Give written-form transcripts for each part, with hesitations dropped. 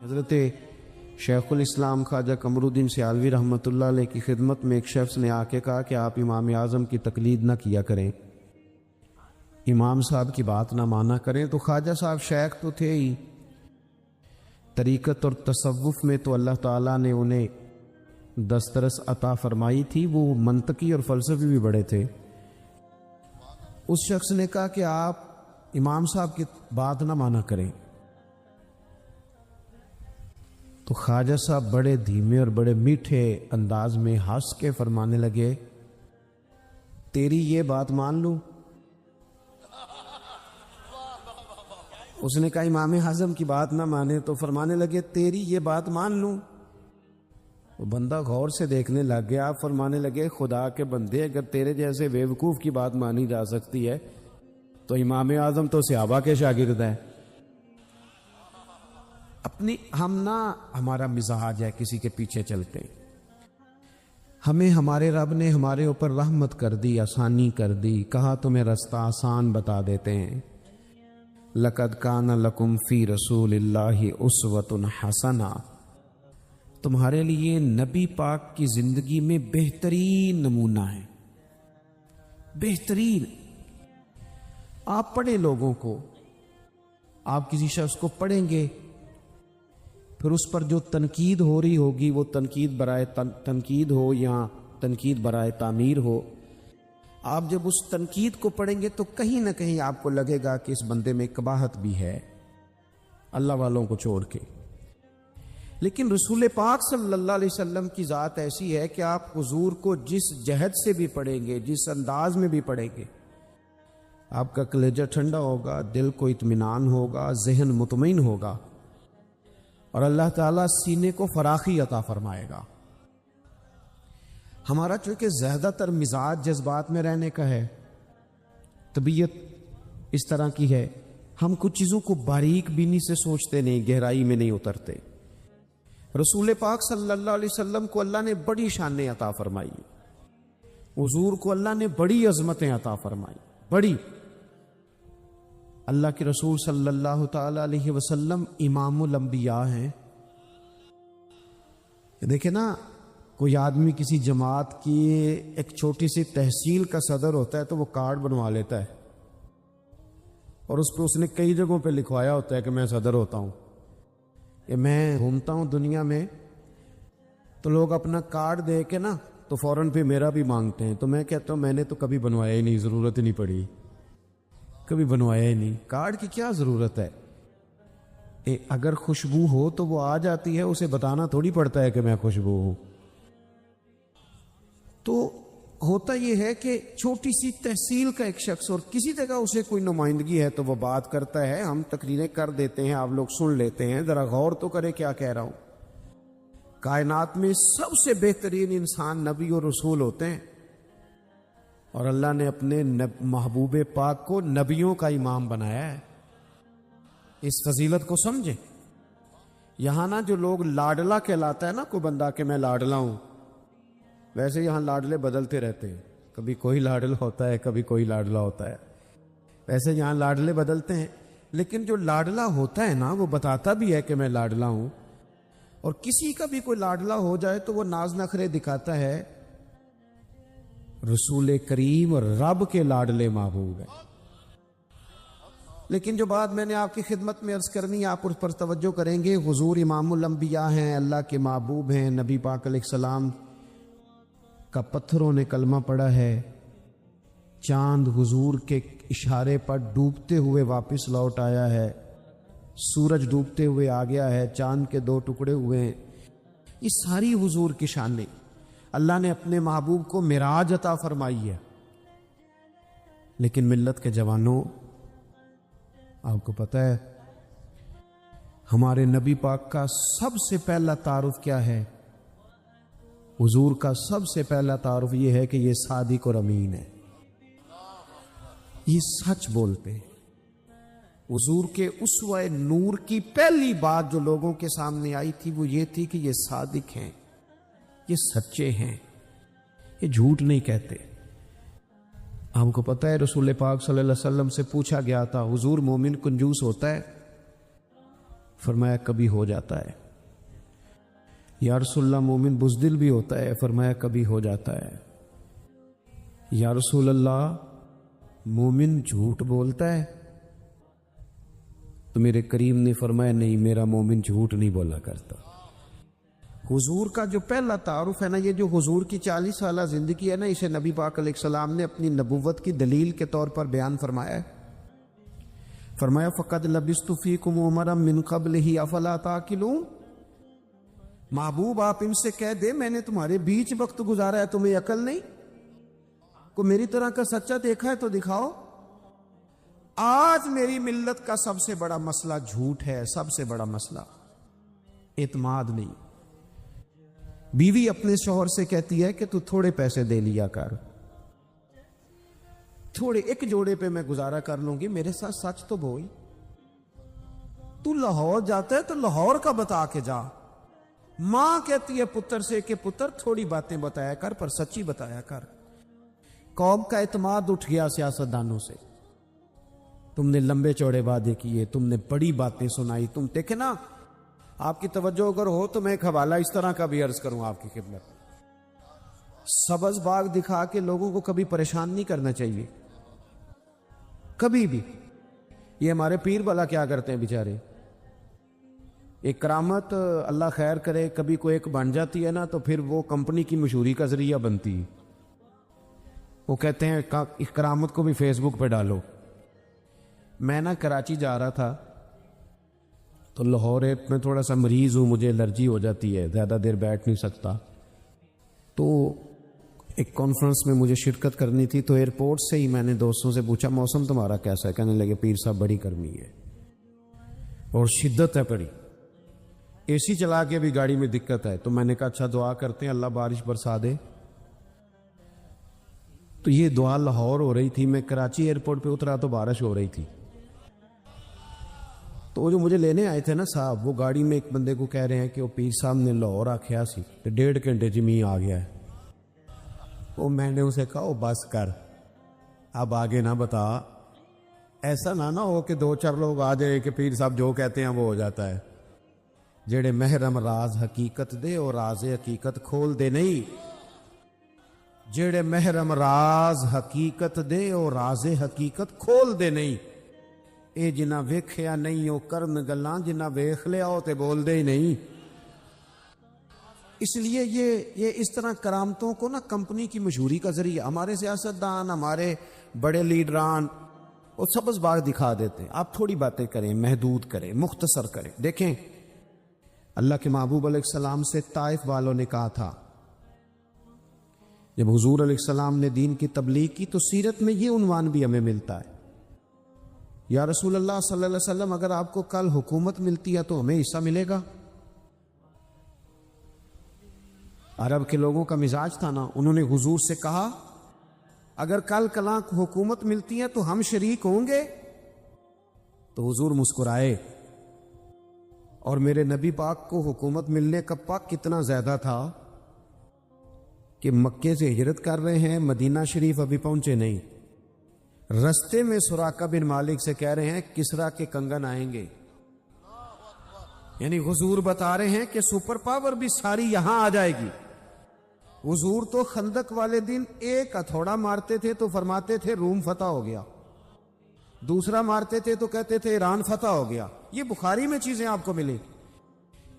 حضرت شیخ الاسلام خواجہ قمر الدین سیالوی رحمۃ اللہ علیہ کی خدمت میں ایک شخص نے آ کے کہا کہ آپ امام اعظم کی تقلید نہ کیا کریں، امام صاحب کی بات نہ مانا کریں۔ تو خواجہ صاحب شیخ تو تھے ہی، طریقت اور تصوف میں تو اللہ تعالیٰ نے انہیں دسترس عطا فرمائی تھی، وہ منطقی اور فلسفی بھی بڑے تھے۔ اس شخص نے کہا کہ آپ امام صاحب کی بات نہ مانا کریں، تو خواجہ صاحب بڑے دھیمے اور بڑے میٹھے انداز میں ہنس کے فرمانے لگے، تیری یہ بات مان لوں؟ اس نے کہا امام اعظم کی بات نہ مانے، تو فرمانے لگے تیری یہ بات مان لوں؟ وہ بندہ غور سے دیکھنے لگ گیا، آپ فرمانے لگے خدا کے بندے، اگر تیرے جیسے بیوقوف کی بات مانی جا سکتی ہے تو امام اعظم تو صحابہ کے شاگرد ہیں۔ ہمارا مزاج ہے کسی کے پیچھے چلتے، ہمیں ہمارے رب نے ہمارے اوپر رحمت کر دی، آسانی کر دی، کہا تمہیں رستہ آسان بتا دیتے ہیں۔ لَقَدْ كَانَ لَكُمْ فِي رَسُولِ اللَّهِ أُسْوَةٌ حَسَنَةٌ، تمہارے لیے نبی پاک کی زندگی میں بہترین نمونہ ہے، بہترین۔ آپ پڑھیں لوگوں کو، آپ کسی شخص کو پڑھیں گے، پھر اس پر جو تنقید ہو رہی ہوگی وہ تنقید برائے تنقید ہو یا تنقید برائے تعمیر ہو، آپ جب اس تنقید کو پڑھیں گے تو کہیں نہ کہیں آپ کو لگے گا کہ اس بندے میں قباحت بھی ہے، اللہ والوں کو چھوڑ کے۔ لیکن رسول پاک صلی اللہ علیہ وسلم کی ذات ایسی ہے کہ آپ حضور کو جس جہد سے بھی پڑھیں گے، جس انداز میں بھی پڑھیں گے، آپ کا کلیجہ ٹھنڈا ہوگا، دل کو اطمینان ہوگا، ذہن مطمئن ہوگا، اور اللہ تعالیٰ سینے کو فراخی عطا فرمائے گا۔ ہمارا چونکہ زیادہ تر مزاج جذبات میں رہنے کا ہے، طبیعت اس طرح کی ہے، ہم کچھ چیزوں کو باریک بینی سے سوچتے نہیں، گہرائی میں نہیں اترتے۔ رسول پاک صلی اللہ علیہ وسلم کو اللہ نے بڑی شانیں عطا فرمائی، حضور کو اللہ نے بڑی عظمتیں عطا فرمائی، بڑی۔ اللہ کے رسول صلی اللہ تعالی علیہ وسلم امام الانبیاء ہیں۔ دیکھیں نا، کوئی آدمی کسی جماعت کی ایک چھوٹی سی تحصیل کا صدر ہوتا ہے تو وہ کارڈ بنوا لیتا ہے، اور اس پہ اس نے کئی جگہوں پہ لکھوایا ہوتا ہے کہ میں صدر ہوتا ہوں۔ کہ میں گھومتا ہوں دنیا میں تو لوگ اپنا کارڈ دے کے نا تو فوراً پہ میرا بھی مانگتے ہیں، تو میں کہتا ہوں میں نے تو کبھی بنوایا ہی نہیں، ضرورت ہی نہیں پڑی، کبھی بنوایا ہی نہیں، کارڈ کی کیا ضرورت ہے؟ اگر خوشبو ہو تو وہ آ جاتی ہے، اسے بتانا تھوڑی پڑتا ہے کہ میں خوشبو ہوں۔ تو ہوتا یہ ہے کہ چھوٹی سی تحصیل کا ایک شخص اور کسی جگہ اسے کوئی نمائندگی ہے تو وہ بات کرتا ہے، ہم تقریریں کر دیتے ہیں، آپ لوگ سن لیتے ہیں، ذرا غور تو کریں کیا کہہ رہا ہوں۔ کائنات میں سب سے بہترین انسان نبی اور رسول ہوتے ہیں، اور اللہ نے اپنے محبوب پاک کو نبیوں کا امام بنایا ہے۔ اس فضیلت کو سمجھیں۔ یہاں نا جو لوگ لاڈلا کہلاتا ہے نا کوئی بندہ کہ میں لاڈلا ہوں، ویسے یہاں لاڈلے بدلتے رہتے ہیں، کبھی کوئی لاڈلا ہوتا ہے، کبھی کوئی لاڈلا ہوتا ہے، ویسے یہاں لاڈلے بدلتے ہیں۔ لیکن جو لاڈلا ہوتا ہے نا وہ بتاتا بھی ہے کہ میں لاڈلا ہوں، اور کسی کا بھی کوئی لاڈلا ہو جائے تو وہ ناز نخرے دکھاتا ہے۔ رسول کریم اور رب کے لاڈلے محبوب ہیں۔ لیکن جو بات میں نے آپ کی خدمت میں عرض کرنی، آپ اس پر توجہ کریں گے۔ حضور امام الانبیاء ہیں، اللہ کے محبوب ہیں، نبی پاک علیہ السلام کا پتھروں نے کلمہ پڑھا ہے، چاند حضور کے اشارے پر ڈوبتے ہوئے واپس لوٹ آیا ہے، سورج ڈوبتے ہوئے آ گیا ہے، چاند کے 2 ٹکڑے ہوئے ہیں۔ یہ ساری حضور کی شانیں اللہ نے اپنے محبوب کو معراج عطا فرمائی ہے۔ لیکن ملت کے جوانوں، آپ کو پتہ ہے ہمارے نبی پاک کا سب سے پہلا تعارف کیا ہے؟ حضور کا سب سے پہلا تعارف یہ ہے کہ یہ صادق اور امین ہے، یہ سچ بولتے ہیں۔ حضور کے اسوہ نور کی پہلی بات جو لوگوں کے سامنے آئی تھی وہ یہ تھی کہ یہ صادق ہیں، یہ سچے ہیں، یہ جھوٹ نہیں کہتے۔ آپ کو پتہ ہے رسول پاک صلی اللہ علیہ وسلم سے پوچھا گیا تھا، حضور مومن کنجوس ہوتا ہے؟ فرمایا کبھی ہو جاتا ہے۔ یا رسول اللہ مومن بزدل بھی ہوتا ہے؟ فرمایا کبھی ہو جاتا ہے۔ یا رسول اللہ مومن جھوٹ بولتا ہے؟ تو میرے کریم نے فرمایا نہیں، میرا مومن جھوٹ نہیں بولا کرتا۔ حضور کا جو پہلا تعارف ہے نا، یہ جو حضور کی 40 سالہ زندگی ہے نا، اسے نبی پاک علیہ السلام نے اپنی نبوت کی دلیل کے طور پر بیان فرمایا ہے۔ فرمایا فقد لبثت فیکم عمرا من قبلہ افلا تعقلون۔ محبوب آپ ان سے کہہ دے میں نے تمہارے بیچ وقت گزارا ہے، تمہیں عقل نہیں؟ کو میری طرح کا سچا دیکھا ہے تو دکھاؤ۔ آج میری ملت کا سب سے بڑا مسئلہ جھوٹ ہے، سب سے بڑا مسئلہ اعتماد نہیں۔ بیوی اپنے شوہر سے کہتی ہے کہ تو تھوڑے پیسے دے لیا کر، تھوڑے ایک جوڑے پہ میں گزارا کر لوں گی، میرے ساتھ سچ تو بول۔ تو لاہور جاتا ہے تو لاہور کا بتا کے جا۔ ماں کہتی ہے پتر سے کہ پتر تھوڑی باتیں بتایا کر پر سچی بتایا کر۔ قوم کا اعتماد اٹھ گیا سیاستدانوں سے، تم نے لمبے چوڑے وعدے کیے، تم نے بڑی باتیں سنائی۔ تم دیکھیں نا، آپ کی توجہ اگر ہو تو میں ایک حوالہ اس طرح کا بھی عرض کروں آپ کی خدمت۔ سبز باغ دکھا کے لوگوں کو کبھی پریشان نہیں کرنا چاہیے، کبھی بھی۔ یہ ہمارے پیر والا کیا کرتے ہیں بیچارے، ایک کرامت اللہ خیر کرے کبھی کوئی ایک بن جاتی ہے نا تو پھر وہ کمپنی کی مشہوری کا ذریعہ بنتی ہے۔ وہ کہتے ہیں اس کرامت کو بھی فیس بک پہ ڈالو۔ میں نا کراچی جا رہا تھا تو لاہور میں تھوڑا سا مریض ہوں، مجھے الرجی ہو جاتی ہے، زیادہ دیر بیٹھ نہیں سکتا، تو ایک کانفرنس میں مجھے شرکت کرنی تھی۔ تو ایئرپورٹ سے ہی میں نے دوستوں سے پوچھا موسم تمہارا کیسا ہے؟ کہنے لگے پیر صاحب بڑی گرمی ہے اور شدت ہے بڑی، اے سی چلا کے بھی گاڑی میں دقت ہے۔ تو میں نے کہا اچھا دعا کرتے ہیں اللہ بارش برسا دے۔ تو یہ دعا لاہور ہو رہی تھی، میں کراچی ایئرپورٹ پہ اترا تو بارش ہو رہی تھی۔ تو وہ جو مجھے لینے آئے تھے نا صاحب، وہ گاڑی میں ایک بندے کو کہہ رہے ہیں کہ وہ پیر صاحب نے لاہور آکھیا سی تو 1.5 گھنٹے جمی آ گیا ہے۔ وہ میں نے اسے کہا بس کر، اب آگے نہ بتا، ایسا نہ ہو کہ 2-4 لوگ آ جائے کہ پیر صاحب جو کہتے ہیں وہ ہو جاتا ہے۔ جڑے محرم راز حقیقت دے اور راز حقیقت کھول دے نہیں، جڑے محرم راز حقیقت دے اور راز حقیقت کھول دے نہیں، اے جنہ ویکھیا نہیں او کرن گلاں، جنہ ویکھ لیا او تے بول دے ہی نہیں۔ اس لیے یہ اس طرح کرامتوں کو نا کمپنی کی مشہوری کا ذریعہ، ہمارے سیاستدان، ہمارے بڑے لیڈران وہ سبز باغ دکھا دیتے ہیں۔ آپ تھوڑی باتیں کریں، محدود کریں، مختصر کریں۔ دیکھیں اللہ کے محبوب علیہ السلام سے طائف والوں نے کہا تھا، جب حضور علیہ السلام نے دین کی تبلیغ کی تو سیرت میں یہ عنوان بھی ہمیں ملتا ہے، یا رسول اللہ صلی اللہ علیہ وسلم اگر آپ کو کل حکومت ملتی ہے تو ہمیں حصہ ملے گا؟ عرب کے لوگوں کا مزاج تھا نا، انہوں نے حضور سے کہا اگر کل کلاں حکومت ملتی ہے تو ہم شریک ہوں گے؟ تو حضور مسکرائے، اور میرے نبی پاک کو حکومت ملنے کا پاک کتنا زیادہ تھا کہ مکے سے ہجرت کر رہے ہیں، مدینہ شریف ابھی پہنچے نہیں، رستے میں سراقہ بن مالک سے کہہ رہے ہیں کسرا کے کنگن آئیں گے۔ یعنی حضور بتا رہے ہیں کہ سپر پاور بھی ساری یہاں آ جائے گی۔ حضور تو خندق والے دن ایک ہتھوڑا مارتے تھے تو فرماتے تھے روم فتح ہو گیا، دوسرا مارتے تھے تو کہتے تھے ایران فتح ہو گیا۔ یہ بخاری میں چیزیں آپ کو ملیں۔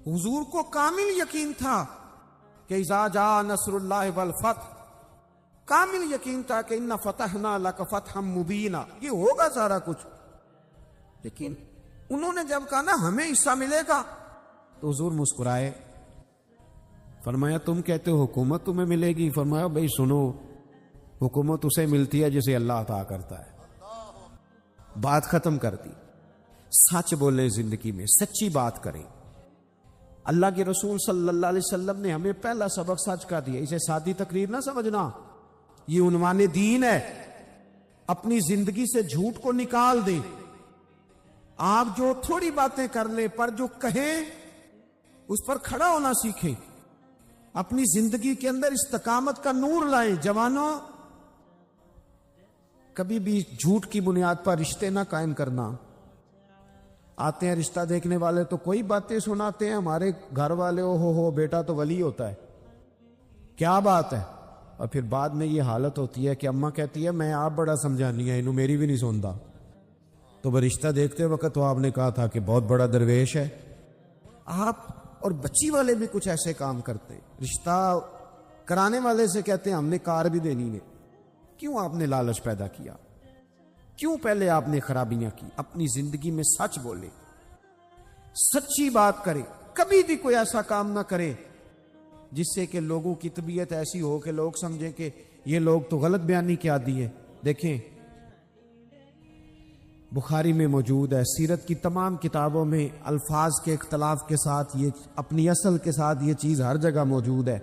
حضور کو کامل یقین تھا کہ اذا جاء نصر اللہ والفتح، کامل یقین تھا کہ ان فتحنا لک فتحا مبینا، یہ ہوگا سارا کچھ۔ لیکن انہوں نے جب کہا نا ہمیں حصہ ملے گا تو حضور مسکرائے، فرمایا تم کہتے ہو حکومت تمہیں ملے گی؟ فرمایا بھائی سنو، حکومت اسے ملتی ہے جسے اللہ عطا کرتا ہے۔ بات ختم کر دی۔ سچ بولیں زندگی میں، سچی بات کریں۔ اللہ کے رسول صلی اللہ علیہ وسلم نے ہمیں پہلا سبق سچ کا دیا، اسے سادی تقریر نہ سمجھنا، یہ عنوان دین ہے۔ اپنی زندگی سے جھوٹ کو نکال دیں۔ آپ جو تھوڑی باتیں کر لیں پر جو کہیں اس پر کھڑا ہونا سیکھیں، اپنی زندگی کے اندر استقامت کا نور لائیں۔ جوانوں، کبھی بھی جھوٹ کی بنیاد پر رشتے نہ قائم کرنا۔ آتے ہیں رشتہ دیکھنے والے تو کوئی باتیں سناتے ہیں، ہمارے گھر والے ہو بیٹا تو ولی ہوتا ہے، کیا بات ہے؟ اور پھر بعد میں یہ حالت ہوتی ہے کہ اماں کہتی ہے میں آپ بڑا سمجھانی ہے، انہوں میری بھی نہیں سنتا۔ تو وہ رشتہ دیکھتے وقت تو آپ نے کہا تھا کہ بہت بڑا درویش ہے۔ آپ اور بچی والے بھی کچھ ایسے کام کرتے ہیں، رشتہ کرانے والے سے کہتے ہیں ہم نے کار بھی دینی ہے۔ کیوں آپ نے لالچ پیدا کیا؟ کیوں پہلے آپ نے خرابیاں کی؟ اپنی زندگی میں سچ بولے، سچی بات کرے، کبھی بھی کوئی ایسا کام نہ کرے جس سے کہ لوگوں کی طبیعت ایسی ہو کہ لوگ سمجھیں کہ یہ لوگ تو غلط بیانی کے عادی ہیں۔ دیکھیں بخاری میں موجود ہے، سیرت کی تمام کتابوں میں الفاظ کے اختلاف کے ساتھ یہ اپنی اصل کے ساتھ یہ چیز ہر جگہ موجود ہے۔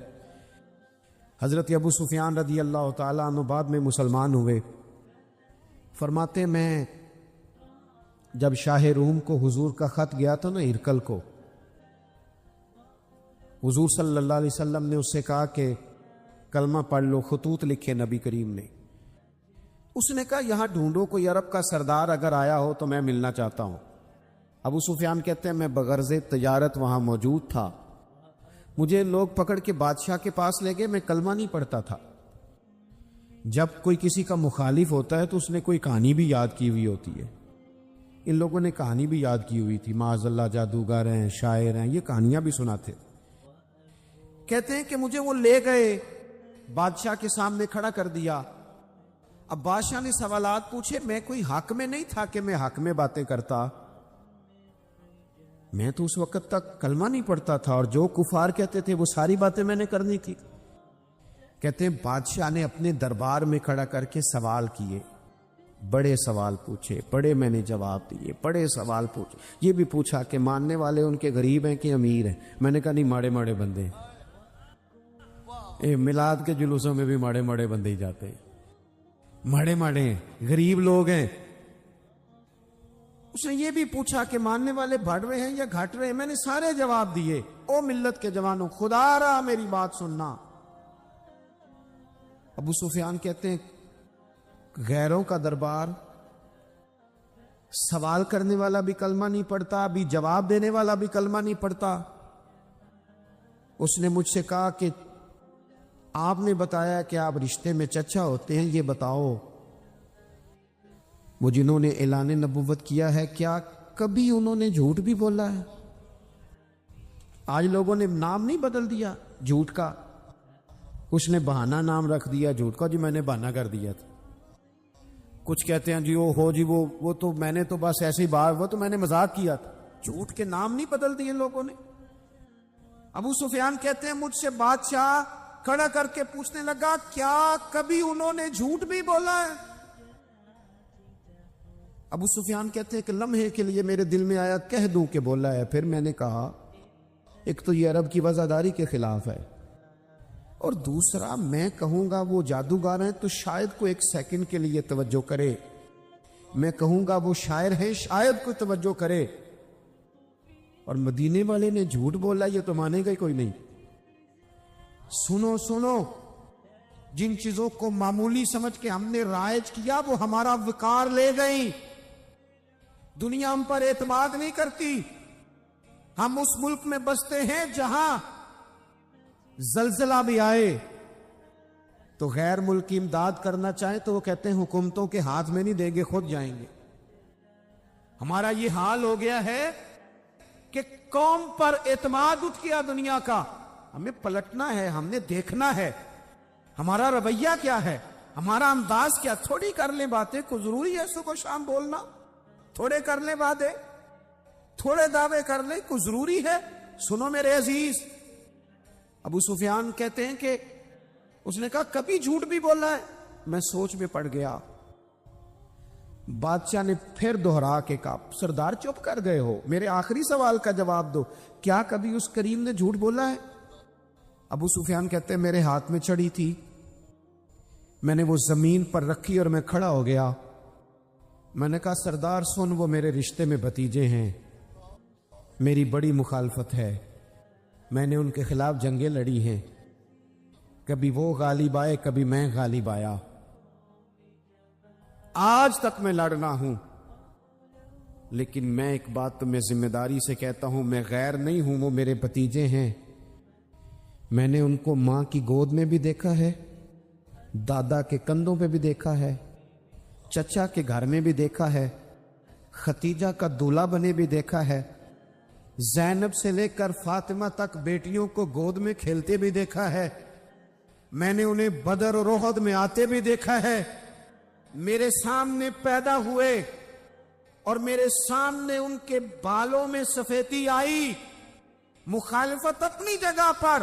حضرت ابو سفیان رضی اللہ تعالیٰ عنہ بعد میں مسلمان ہوئے، فرماتے میں جب شاہ روم کو حضور کا خط گیا تھا نا ہرقل کو، حضور صلی اللہ علیہ وسلم نے اس سے کہا کہ کلمہ پڑھ لو، خطوط لکھے نبی کریم نے۔ اس نے کہا یہاں ڈھونڈو کوئی عرب کا سردار اگر آیا ہو تو میں ملنا چاہتا ہوں۔ ابو سفیان کہتے ہیں میں بغرض تجارت وہاں موجود تھا، مجھے لوگ پکڑ کے بادشاہ کے پاس لے گئے، میں کلمہ نہیں پڑھتا تھا۔ جب کوئی کسی کا مخالف ہوتا ہے تو اس نے کوئی کہانی بھی یاد کی ہوئی ہوتی ہے، ان لوگوں نے کہانی بھی یاد کی ہوئی تھی، معاذ اللہ جادوگر ہیں، شاعر ہیں، یہ کہانیاں بھی سناتے۔ کہتے ہیں کہ مجھے وہ لے گئے، بادشاہ کے سامنے کھڑا کر دیا۔ اب بادشاہ نے سوالات پوچھے، میں کوئی حق میں نہیں تھا کہ میں حق میں باتیں کرتا، میں تو اس وقت تک کلمہ نہیں پڑھتا تھا، اور جو کفار کہتے تھے وہ ساری باتیں میں نے کرنی تھی۔ کہتے ہیں بادشاہ نے اپنے دربار میں کھڑا کر کے سوال کیے، بڑے سوال پوچھے، بڑے میں نے جواب دیے، بڑے سوال پوچھے۔ یہ بھی پوچھا کہ ماننے والے ان کے غریب ہیں کہ امیر ہیں؟ میں نے کہا نہیں، ماڑے ماڑے بندے ہیں۔ میلاد کے جلوسوں میں بھی ماڑے ماڑے بندے ہی جاتے ہیں، ماڑے ماڑے ہیں، غریب لوگ ہیں۔ اس نے یہ بھی پوچھا کہ ماننے والے بڑھ رہے ہیں یا گھٹ رہے ہیں؟ میں نے سارے جواب دیے۔ او ملت کے جوانوں، خدا را میری بات سننا۔ ابو سفیان کہتے ہیں غیروں کا دربار، سوال کرنے والا بھی کلمہ نہیں پڑھتا، ابھی جواب دینے والا بھی کلمہ نہیں پڑھتا۔ اس نے مجھ سے کہا کہ آپ نے بتایا کہ آپ رشتے میں چچا ہوتے ہیں، یہ بتاؤ وہ جنہوں نے اعلان نبوت کیا ہے کیا کبھی انہوں نے جھوٹ بھی بولا ہے؟ آج لوگوں نے نام نہیں بدل دیا جھوٹ کا، کچھ نے بہانہ نام رکھ دیا جھوٹ کا، جی میں نے بہانہ کر دیا تھا۔ کچھ کہتے ہیں جی وہ تو میں نے تو بس ایسے ہی بات، وہ تو میں نے مذاق کیا تھا۔ جھوٹ کے نام نہیں بدل دیے لوگوں نے۔ ابو سفیان کہتے ہیں مجھ سے بادشاہ کھڑا کر کے پوچھنے لگا کیا کبھی انہوں نے جھوٹ بھی بولا ہے؟ ابو سفیان کہتے ہیں کہ لمحے کے لیے میرے دل میں آیا کہہ دوں کہ بولا ہے۔ پھر میں نے کہا ایک تو یہ عرب کی وفاداری کے خلاف ہے، اور دوسرا میں کہوں گا وہ جادوگر ہیں تو شاید کوئی ایک سیکنڈ کے لیے توجہ کرے، میں کہوں گا وہ شاعر ہیں شاید کوئی توجہ کرے، اور مدینے والے نے جھوٹ بولا یہ تو مانے گا ہی کوئی نہیں۔ سنو، جن چیزوں کو معمولی سمجھ کے ہم نے رائج کیا وہ ہمارا وقار لے گئی، دنیا ہم پر اعتماد نہیں کرتی۔ ہم اس ملک میں بستے ہیں جہاں زلزلہ بھی آئے تو غیر ملکی امداد کرنا چاہیں تو وہ کہتے ہیں حکومتوں کے ہاتھ میں نہیں دیں گے، خود جائیں گے۔ ہمارا یہ حال ہو گیا ہے کہ قوم پر اعتماد اٹھ گیا دنیا کا۔ ہمیں پلٹنا ہے، ہم نے دیکھنا ہے ہمارا رویہ کیا ہے، ہمارا انداز کیا۔ تھوڑی کر لیں باتیں، کو ضروری ہے صبح شام بولنا، تھوڑے کر لیں وعدے، تھوڑے دعوے کر لیں، کو ضروری ہے؟ سنو میرے عزیز، ابو سفیان کہتے ہیں کہ اس نے کہا کبھی جھوٹ بھی بولا ہے؟ میں سوچ میں پڑ گیا۔ بادشاہ نے پھر دہرا کے کہا سردار چپ کر گئے ہو، میرے آخری سوال کا جواب دو، کیا کبھی اس کریم نے جھوٹ بولا ہے؟ ابو سفیان کہتے ہیں میرے ہاتھ میں چھڑی تھی، میں نے وہ زمین پر رکھی اور میں کھڑا ہو گیا۔ میں نے کہا سردار سن، وہ میرے رشتے میں بھتیجے ہیں، میری بڑی مخالفت ہے، میں نے ان کے خلاف جنگیں لڑی ہیں، کبھی وہ غالب آئے کبھی میں غالب آیا، آج تک میں لڑنا ہوں، لیکن میں ایک بات تمہیں ذمہ داری سے کہتا ہوں، میں غیر نہیں ہوں، وہ میرے بھتیجے ہیں۔ میں نے ان کو ماں کی گود میں بھی دیکھا ہے، دادا کے کندھوں پہ بھی دیکھا ہے، چچا کے گھر میں بھی دیکھا ہے، ختیجہ کا دولہا بنے بھی دیکھا ہے، زینب سے لے کر فاطمہ تک بیٹیوں کو گود میں کھیلتے بھی دیکھا ہے، میں نے انہیں بدر اور احد میں آتے بھی دیکھا ہے، میرے سامنے پیدا ہوئے اور میرے سامنے ان کے بالوں میں سفیدی آئی، مخالفت اپنی جگہ پر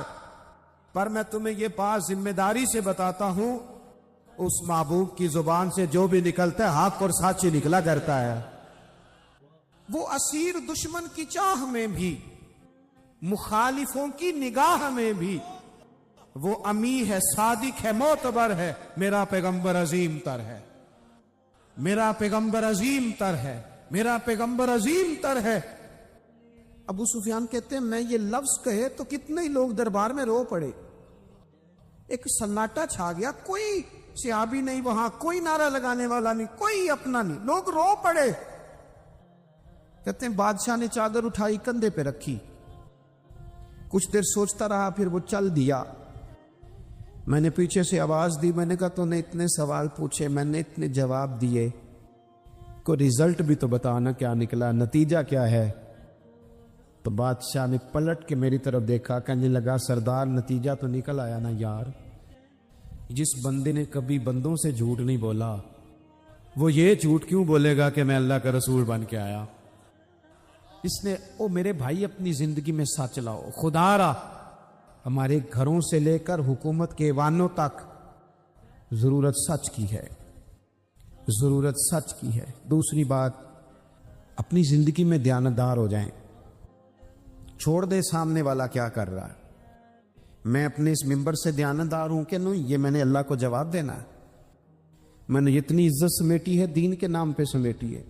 میں تمہیں یہ بات ذمہ داری سے بتاتا ہوں، اس محبوب کی زبان سے جو بھی نکلتا ہے حق اور سچ ہی نکلا کرتا ہے۔ وہ اسیر دشمن کی چاہ میں بھی، مخالفوں کی نگاہ میں بھی وہ امی ہے، صادق ہے، معتبر ہے، میرا پیغمبر عظیم تر ہے، میرا پیغمبر عظیم تر ہے، میرا پیغمبر عظیم تر ہے۔ ابو سفیان کہتے ہیں میں یہ لفظ کہے تو کتنے ہی لوگ دربار میں رو پڑے، ایک سناٹا چھا گیا، کوئی صحابی نہیں وہاں، کوئی نعرہ لگانے والا نہیں، کوئی اپنا نہیں، لوگ رو پڑے۔ کہتے ہیں بادشاہ نے چادر اٹھائی کندھے پہ رکھی، کچھ دیر سوچتا رہا، پھر وہ چل دیا۔ میں نے پیچھے سے آواز دی، میں نے کہا تو نے اتنے سوال پوچھے، میں نے اتنے جواب دیے، کوئی رزلٹ بھی تو بتانا کیا نکلا، نتیجہ کیا ہے؟ تو بادشاہ نے پلٹ کے میری طرف دیکھا، کہنے لگا سردار نتیجہ تو نکل آیا نا یار، جس بندے نے کبھی بندوں سے جھوٹ نہیں بولا وہ یہ جھوٹ کیوں بولے گا کہ میں اللہ کا رسول بن کے آیا؟ اس نے او میرے بھائی اپنی زندگی میں سچ لاؤ، خدا را ہمارے گھروں سے لے کر حکومت کے ایوانوں تک ضرورت سچ کی ہے، ضرورت سچ کی ہے۔ دوسری بات، اپنی زندگی میں دیانتدار ہو جائیں، چھوڑ دے سامنے والا کیا کر رہا ہے، میں اپنے اس ممبر سے دیانتدار ہوں کہ نہیں، یہ میں نے اللہ کو جواب دینا ہے، میں نے اتنی عزت سمیٹی ہے، دین کے نام پہ سمیٹی ہے،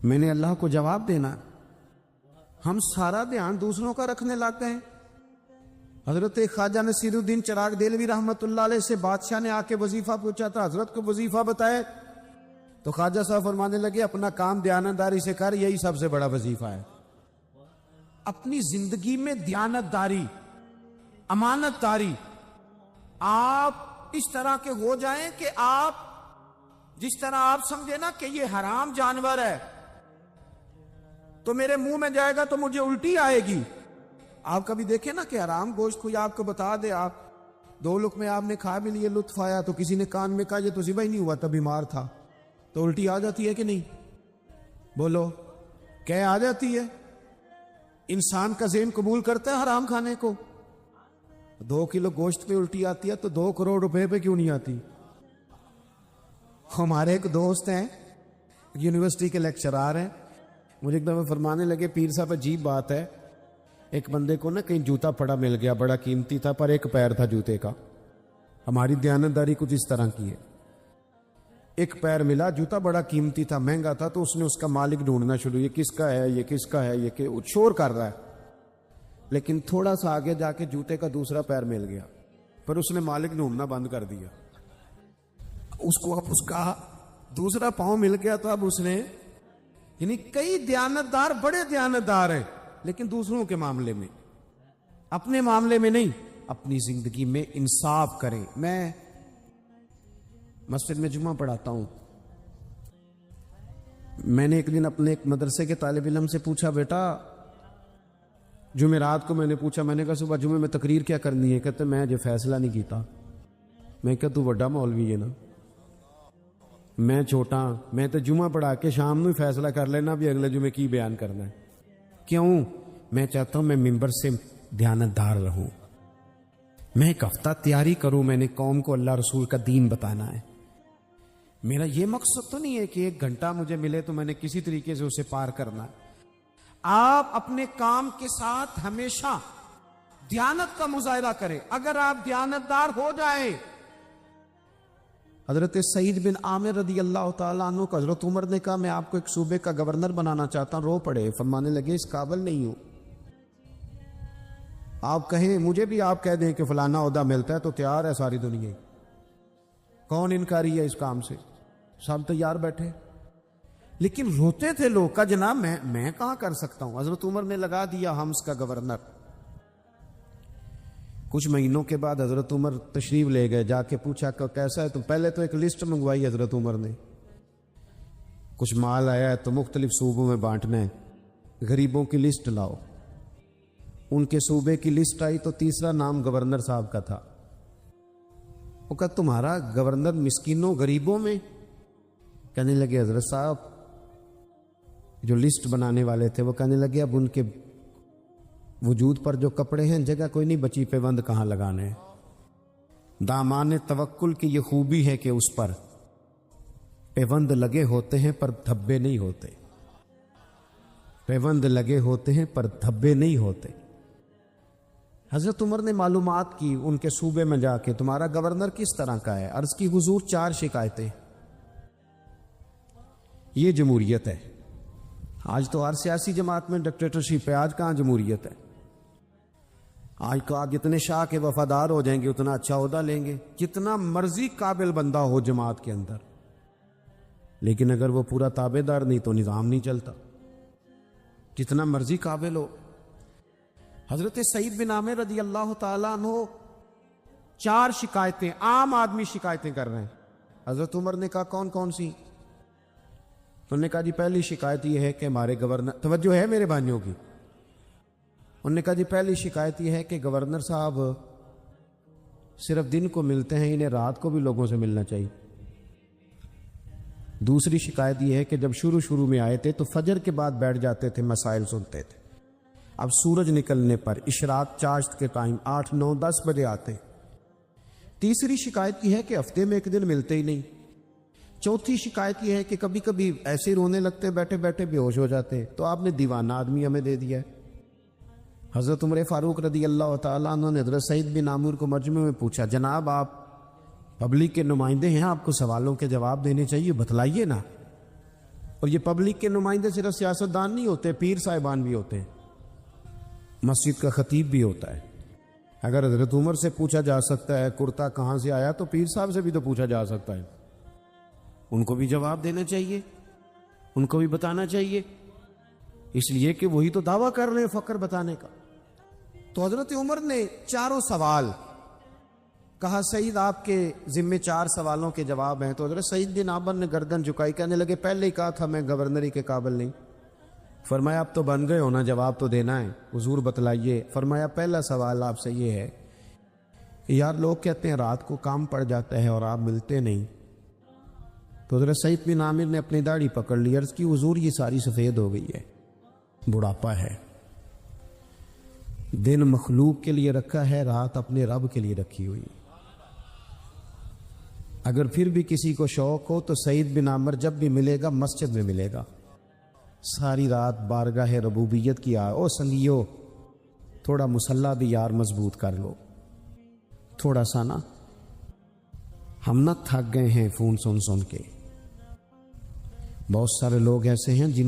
میں نے اللہ کو جواب دینا۔ ہم سارا دھیان دوسروں کا رکھنے لگ گئے۔ حضرت خواجہ نصیر الدین چراغ دہلوی رحمت اللہ علیہ سے بادشاہ نے آ کے وظیفہ پوچھا تھا، حضرت کو وظیفہ بتائے تو خواجہ صاحب فرمانے لگے اپنا کام دیانتداری سے کر، یہی سب سے بڑا وظیفہ ہے۔ اپنی زندگی میں دیانتداری، امانت داری، آپ اس طرح کے ہو جائیں کہ آپ جس طرح آپ سمجھے نا کہ یہ حرام جانور ہے تو میرے منہ میں جائے گا تو مجھے الٹی آئے گی۔ آپ کبھی دیکھیں نا کہ حرام گوشت کوئی آپ کو بتا دے، آپ 2 لقمے آپ نے کھا بھی لیے، لطف آیا، تو کسی نے کان میں کہا یہ تو ذبح ہی نہیں ہوا تھا، بیمار تھا، تو الٹی آ جاتی ہے کہ نہیں؟ بولو کہ آ جاتی ہے؟ انسان کا ذہن قبول کرتا ہے حرام کھانے کو؟ 2 کلو گوشت پہ الٹی آتی ہے تو 2 کروڑ روپے پہ کیوں نہیں آتی؟ ہمارے ایک دوست ہیں، یونیورسٹی کے لیکچرار ہیں، مجھے ایک دفعہ فرمانے لگے پیر صاحب عجیب بات ہے، ایک بندے کو نا کہیں جوتا پڑا مل گیا، بڑا قیمتی تھا پر ایک پیر تھا جوتے کا۔ ہماری دیانتداری کچھ اس طرح کی ہے، ایک پیر ملا، جوتا بڑا قیمتی تھا، مہنگا تھا، تو اس نے اس کا مالک ڈھونڈنا شروع، یہ کس کا ہے، یہ کس کا ہے، یہ کہ شور کر رہا ہے، لیکن تھوڑا سا آگے جا کے جوتے کا دوسرا پیر مل گیا، پر اس نے مالک ڈھونڈنا بند کر دیا، اس کو اب اس کا دوسرا پاؤں مل گیا تو اب اس نے، یعنی کئی دیانتدار بڑے دیانتدار ہیں لیکن دوسروں کے معاملے میں، اپنے معاملے میں نہیں، اپنی زندگی میں انصاف کریں۔ میں مسجد میں جمعہ پڑھاتا ہوں، میں نے ایک دن اپنے ایک مدرسے کے طالب علم سے پوچھا، بیٹا جمعرات کو میں نے پوچھا، میں نے کہا صبح جمعے میں تقریر کیا کرنی ہے؟ کہتے میں جو فیصلہ نہیں کیتا۔ میں کہا تو بڑا مولوی ہے نا، میں چھوٹا، میں تو جمعہ پڑھا کے شام میں فیصلہ کر لینا بھی اگلے جمعے کی بیان کرنا ہے۔ کیوں؟ میں چاہتا ہوں میں ممبر سے دیانتدار رہوں، میں ایک ہفتہ تیاری کروں، میں نے قوم کو اللہ رسول کا دین بتانا ہے۔ میرا یہ مقصد تو نہیں ہے کہ 1 گھنٹہ مجھے ملے تو میں نے کسی طریقے سے اسے پار کرنا ہے۔ آپ اپنے کام کے ساتھ ہمیشہ دیانت کا مظاہرہ کریں۔ اگر آپ دیانتدار ہو جائیں، حضرت سعید بن عامر رضی اللہ تعالیٰ عنہ کو حضرت عمر نے کہا میں آپ کو ایک صوبے کا گورنر بنانا چاہتا ہوں، رو پڑے، فرمانے لگے اس قابل نہیں ہوں، آپ کہیں مجھے بھی آپ کہہ دیں کہ فلانا عہدہ ملتا ہے تو تیار ہے ساری دنیا، کون انکاری ہے اس کام سے؟ سب تیار بیٹھے۔ لیکن روتے تھے لوگ کا جناب میں کہاں کر سکتا ہوں. حضرت عمر نے لگا دیا حمص کا گورنر. کچھ مہینوں کے بعد حضرت عمر تشریف لے گئے, جا کے پوچھا کہ کیسا ہے. تو پہلے تو ایک لسٹ منگوائی حضرت عمر نے, کچھ مال آیا ہے تو مختلف صوبوں میں بانٹنا ہے, غریبوں کی لسٹ لاؤ. ان کے صوبے کی لسٹ آئی تو تیسرا نام گورنر صاحب کا تھا. وہ کہا تمہارا گورنر مسکینوں غریبوں میں. کہنے لگے حضرت صاحب, جو لسٹ بنانے والے تھے وہ کہنے لگے اب ان کے وجود پر جو کپڑے ہیں جگہ کوئی نہیں بچی, پیوند کہاں لگانے ہیں. دامان توکل کی یہ خوبی ہے کہ اس پر پیوند لگے ہوتے ہیں پر دھبے نہیں ہوتے. پیوند لگے ہوتے ہیں پر دھبے نہیں ہوتے. حضرت عمر نے معلومات کی ان کے صوبے میں جا کے, تمہارا گورنر کس طرح کا ہے. عرض کی حضور 4 شکایتیں. یہ جمہوریت ہے. آج تو ہر سیاسی جماعت میں ڈکٹیٹرشپ ہے. آج کہاں جمہوریت ہے. آج تو آپ جتنے شاہ کے وفادار ہو جائیں گے اتنا اچھا عہدہ لیں گے, جتنا مرضی قابل بندہ ہو جماعت کے اندر, لیکن اگر وہ پورا تابع دار نہیں تو نظام نہیں چلتا. جتنا مرضی قابل ہو. حضرت سعید بن عامر رضی اللہ تعالیٰ عنہ 4 شکایتیں, عام آدمی شکایتیں کر رہے ہیں. حضرت عمر نے کہا کون کون سی؟ انہوں نے کہا جی پہلی شکایت یہ ہے کہ ہمارے گورنر, توجہ ہے میرے بھائیوں کی, انہوں نے کہا جی پہلی شکایت یہ ہے کہ گورنر صاحب صرف دن کو ملتے ہیں, انہیں رات کو بھی لوگوں سے ملنا چاہیے. دوسری شکایت یہ ہے کہ جب شروع میں آئے تھے تو فجر کے بعد بیٹھ جاتے تھے, مسائل سنتے تھے. اب سورج نکلنے پر اشراق چاشت کے ٹائم 8, 9, 10 بجے آتے. تیسری شکایت یہ ہے کہ ہفتے میں 1 دن ملتے ہی نہیں. چوتھی شکایت یہ ہے کہ کبھی کبھی ایسے رونے لگتے, بیٹھے بیٹھے بے ہوش ہو جاتے. تو آپ نے دیوانہ آدمی ہمیں دے دیا ہے. حضرت عمر فاروق رضی اللہ تعالیٰ عنہ نے حضرت سعید بن عامر کو مجمع میں پوچھا, جناب آپ پبلک کے نمائندے ہیں, آپ کو سوالوں کے جواب دینے چاہیے, بتلائیے نا. اور یہ پبلک کے نمائندے صرف سیاستدان نہیں ہوتے, پیر صاحبان بھی ہوتے ہیں, مسجد کا خطیب بھی ہوتا ہے. اگر حضرت عمر سے پوچھا جا سکتا ہے کرتا کہاں سے آیا, تو پیر صاحب سے بھی تو پوچھا جا سکتا ہے. ان کو بھی جواب دینا چاہیے, ان کو بھی بتانا چاہیے, اس لیے کہ وہی تو دعویٰ کر رہے ہیں فقر بتانے کا. تو حضرت عمر نے 4 سوال کہا, سعید آپ کے ذمے 4 سوالوں کے جواب ہیں. تو حضرت سعید بن عامر نے گردن جھکائی, کہنے لگے پہلے ہی کہا تھا میں گورنری کے قابل نہیں. فرمایا اب تو بن گئے ہونا, جواب تو دینا ہے, حضور بتلائیے. فرمایا پہلا سوال آپ سے یہ ہے کہ یار لوگ کہتے ہیں رات کو کام پڑ جاتا ہے اور آپ ملتے نہیں. تو حضرت سعید بن عامر نے اپنی داڑھی پکڑ لی, عرض کی حضور یہ ساری سفید ہو گئی ہے, بڑھاپا ہے. دن مخلوق کے لیے رکھا ہے, رات اپنے رب کے لیے رکھی ہوئی. اگر پھر بھی کسی کو شوق ہو تو سعید بن عامر جب بھی ملے گا مسجد میں ملے گا. ساری رات بارگاہ ربوبیت کی او سنگیو, تھوڑا مسلح بھی یار مضبوط کر لو, تھوڑا سا نا. ہم نہ تھک گئے ہیں فون سن کے. بہت سارے لوگ ایسے ہیں جن